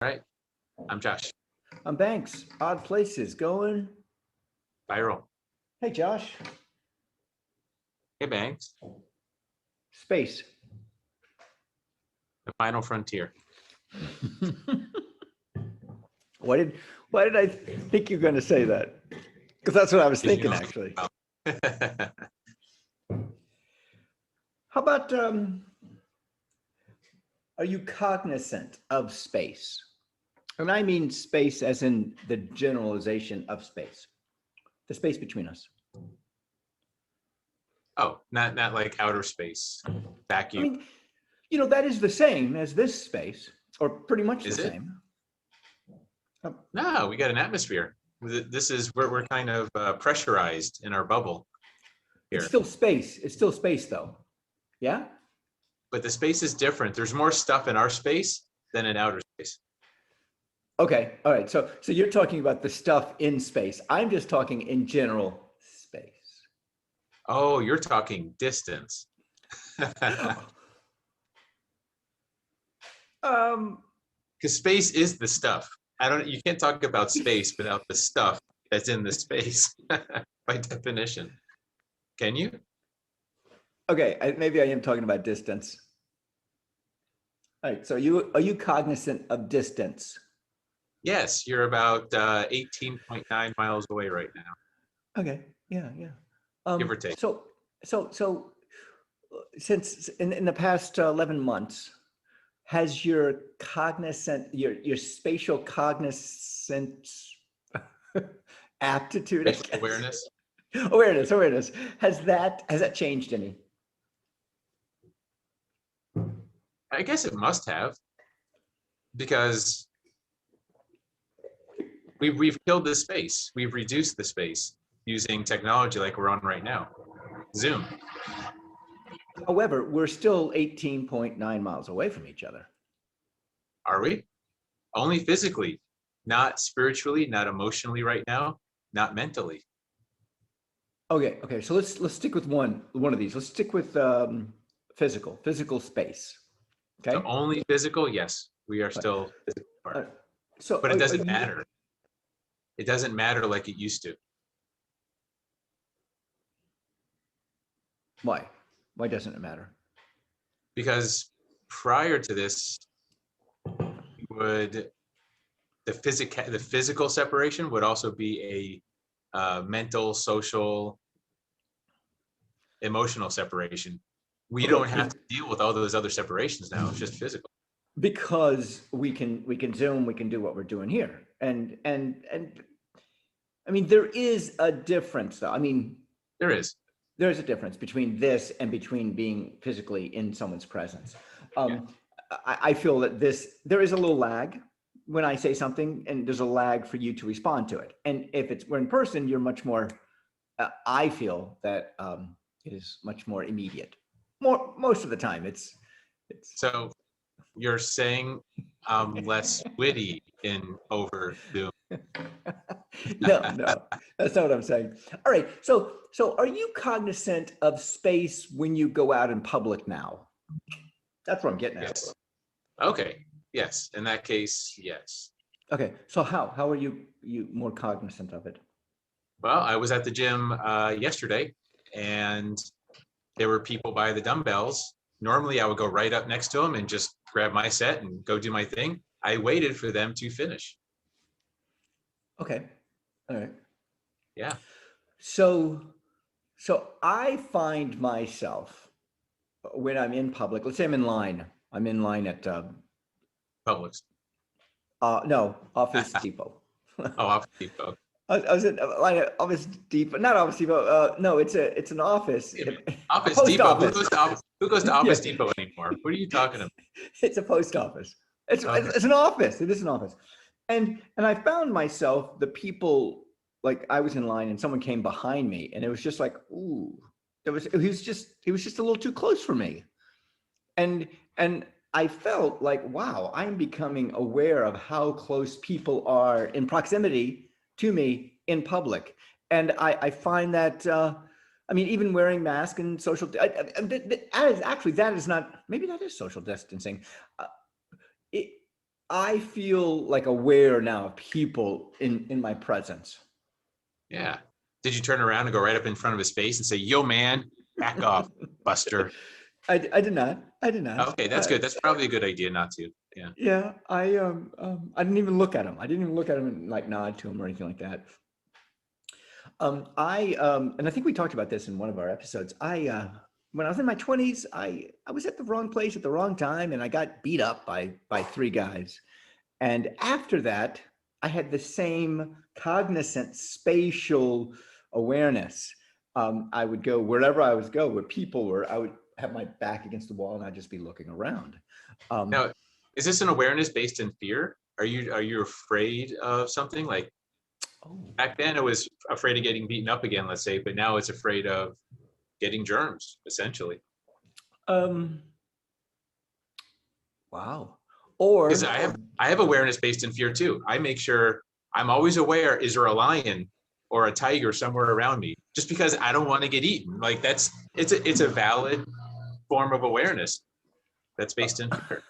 Right. I'm Josh. I'm Banks. Odd Places going. Viral. Hey, Josh. Hey, Banks. Space. The final frontier. Why did I think you're going to say that? Because that's what I was thinking, actually. How about, are you cognizant of space? And I mean space as in the generalization of space, the space between us. Oh, not like outer space, vacuum. I mean, that is the same as this space, or pretty much Is the it? same. No, we got an atmosphere. This is where we're kind of pressurized in our bubble here. It's still space. It's still space, though. Yeah? But the space is different. There's more stuff in our space than in outer space. Okay. All right. So you're talking about the stuff in space. I'm just talking in general space. Oh, you're talking distance. Because space is the stuff. You can't talk about space without the stuff that's in the space by definition. Can you? Okay. Maybe I am talking about distance. All right. So are you cognizant of distance? Yes, you're about 18.9 miles away right now. Okay. Yeah. Give or take. So since in the past 11 months, has your your spatial cognizance aptitude, Awareness. awareness, has that changed any? I guess it must have, because we've killed the space. We've reduced the space using technology like we're on right now, Zoom. However, we're still 18.9 miles away from each other. Are we? Only physically, not spiritually, not emotionally right now, not mentally. Okay. So let's stick with one of these. Let's stick with physical space. Okay. So only physical, yes, we are still physical apart. But it doesn't matter. It doesn't matter like it used to. Why? Why doesn't it matter? Because prior to this, the physical separation would also be a mental, social, emotional separation. We don't have to deal with all those other separations now. It's just physical. Because we can Zoom, we can do what we're doing here. And I mean, there is a difference though. I mean, there's a difference between this and between being physically in someone's presence. I feel that there is a little lag when I say something, and there's a lag for you to respond to it. And if we're in person, you're much more, I feel that it is much more immediate. Most of the time it's. So you're saying I'm less witty over Zoom. No, that's not what I'm saying. All right. So are you cognizant of space when you go out in public now? That's what I'm getting at. Yes. Okay. Yes. In that case, yes. Okay. So how are you more cognizant of it? Well, I was at the gym yesterday, and there were people by the dumbbells. Normally, I would go right up next to them and just grab my set and go do my thing. I waited for them to finish. Okay. All right. Yeah. So I find myself when I'm in public, let's say I'm in line at Publix. No, Office Depot. Oh, Office Depot. I was in line at Office Depot, not Office Depot. No, it's an office. Office post Depot. Office. Who goes to Office Depot anymore? What are you talking about? It's a post office. It's an office. It is an office. And I found myself, the people, like I was in line and someone came behind me, and it was just like, ooh, he was just a little too close for me. And I felt like, wow, I'm becoming aware of how close people are in proximity to me in public. And I find that, I mean, even wearing masks and social, that is not, maybe that is social distancing. I feel like aware now of people in my presence. Yeah. Did you turn around and go right up in front of his face and say, "Yo, man, back off, Buster"? I did not. I did not. Okay, that's good. That's probably a good idea not to. Yeah. Yeah, I didn't even look at him. I didn't even look at him and like nod to him or anything like that. And I think we talked about this in one of our episodes. When I was in my 20s, I was at the wrong place at the wrong time, and I got beat up by three guys. And after that, I had the same cognizant spatial awareness. I would go wherever I was where people were. I would have my back against the wall, and I'd just be looking around. Now, is this an awareness based in fear? Are you afraid of something? Like Oh, back then it was afraid of getting beaten up again, let's say, but now it's afraid of getting germs, essentially. um, wow. Because Or I have awareness based in fear too. I make sure I'm always aware, is there a lion or a tiger somewhere around me? Just because I don't want to get eaten. Like it's a valid form of awareness that's based in fear.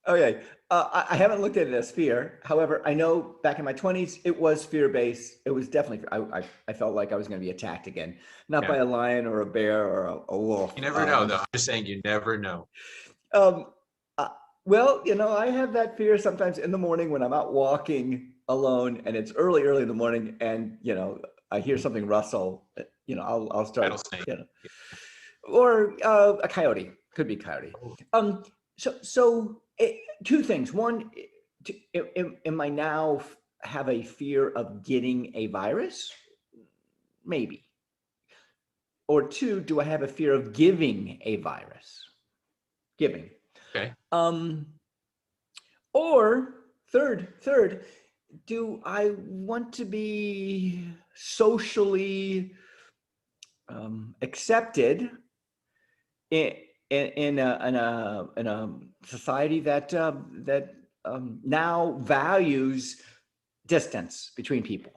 okay, I haven't looked at it as fear. However, I know back in my 20s, it was fear-based. It was definitely, I felt like I was going to be attacked again, not by Yeah. a lion or a bear or a wolf. You never know though. I'm just saying you never know. Um, uh, well, I have that fear sometimes in the morning when I'm out walking alone and it's early in the morning, and I hear something rustle. I'll start, Rattlesnake. or a coyote, could be coyote. So two things. One, am I now have a fear of getting a virus? Maybe. Or two, do I have a fear of giving a virus? Giving. Okay. Or third, do I want to be socially accepted in a society that now values distance between people?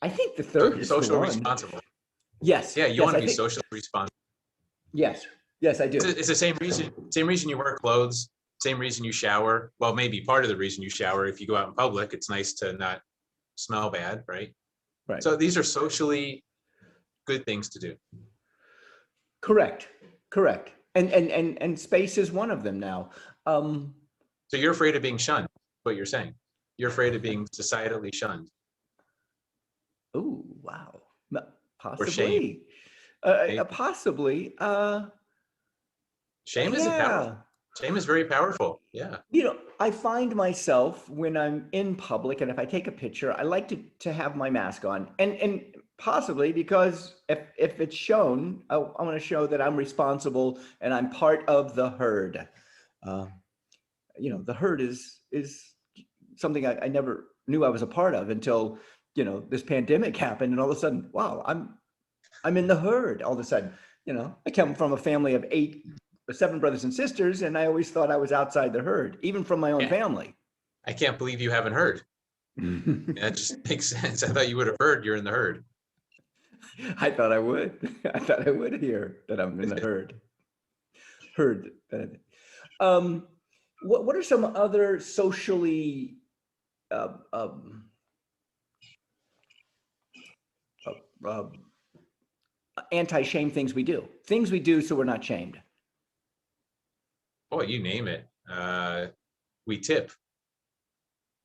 I think the third is the Social one. responsible. Yes. Yeah, you Yes, want I to be think. socially responsible. Yes. Yes, I do. It's the same reason you wear clothes, same reason you shower. Well, maybe part of the reason you shower. If you go out in public, it's nice to not smell bad, right? Right. So these are socially good things to do. Correct. And space is one of them now. Um, So you're afraid of being shunned, what you're saying. You're afraid of being societally shunned oh, wow. or shamed. Possibly. Right? Possibly. Shame is a powerful. Yeah. Shame is very powerful. Yeah. I find myself when I'm in public, and if I take a picture, I like to have my mask on, and possibly because if it's shown, I want to show that I'm responsible and I'm part of the herd. Uh, the herd is something I never knew I was a part of until this pandemic happened, and all of a sudden, wow, I'm in the herd. All of a sudden, I come from a family of 7 brothers and sisters, and I always thought I was outside the herd, even from my own Yeah. family. I can't believe you haven't heard. That just makes sense. I thought you would have heard you're in the herd. I thought I would. I thought I would hear that I'm in the herd. Herd. What are some other socially uh, um, uh, uh, anti-shame things we do? Things we do so we're not shamed. Boy, you name it. We tip.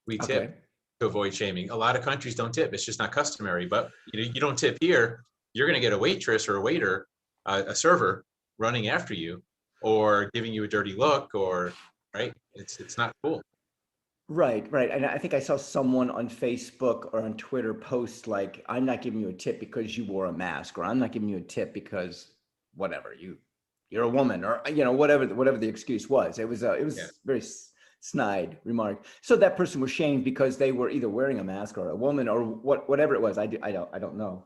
We tip Okay. to avoid shaming. A lot of countries don't tip. It's just not customary. But you don't tip here, you're going to get a waitress or a waiter, a server running after you, or giving you a dirty look, or right. It's not cool. Right. And I think I saw someone on Facebook or on Twitter post like, "I'm not giving you a tip because you wore a mask," or "I'm not giving you a tip because whatever you're a woman," or whatever the excuse was. It was Yeah. very snide remark. So that person was shamed because they were either wearing a mask or a woman or whatever it was. I don't know.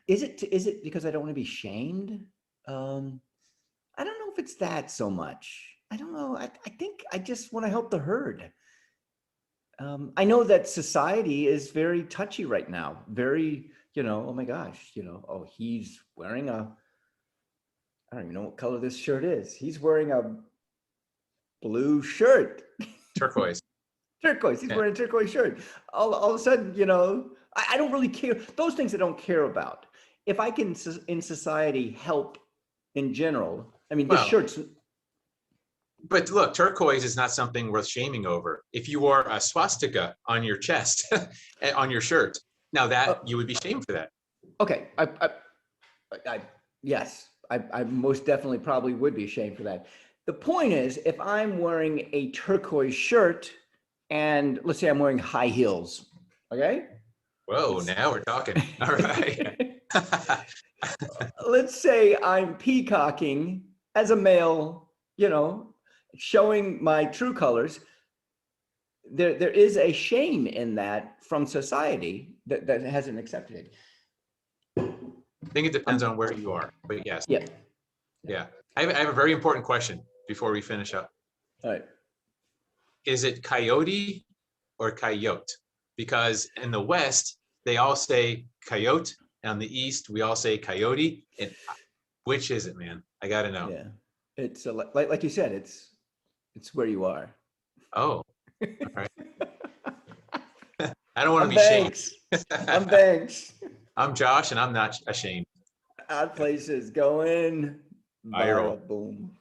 Is it because I don't want to be shamed? I don't know if it's that so much. I don't know. I think I just want to help the herd. I know that society is very touchy right now. Very, oh my gosh, oh, he's wearing I don't even know what color this shirt is. He's wearing blue shirt. Turquoise. Turquoise. He's Yeah. wearing a turquoise shirt. All of a sudden, I don't really care. Those things I don't care about. If I can in society help in general, I mean, this Well, shirt's. but look, turquoise is not something worth shaming over. If you wore a swastika on your chest, on your shirt, now that you would be shamed for that. Okay. Yes, I most definitely probably would be ashamed for that. The point is, if I'm wearing a turquoise shirt and let's say I'm wearing high heels, okay? Whoa, now we're talking. All right. Let's say I'm peacocking as a male, showing my true colors. There is a shame in that from society that hasn't accepted it. I think it depends on where you are, but yes. Yeah. Yeah. I have a very important question before we finish up. All right. Is it coyote or coyote? Because in the West, they all say coyote. And on the East, we all say coyote. And which is it, man? I got to know. Yeah. It's like you said, it's where you are. Oh, all right. I don't want to I'm be Banks. shamed. I'm Banks. I'm Josh, and I'm not ashamed. Odd places going Viral. boom.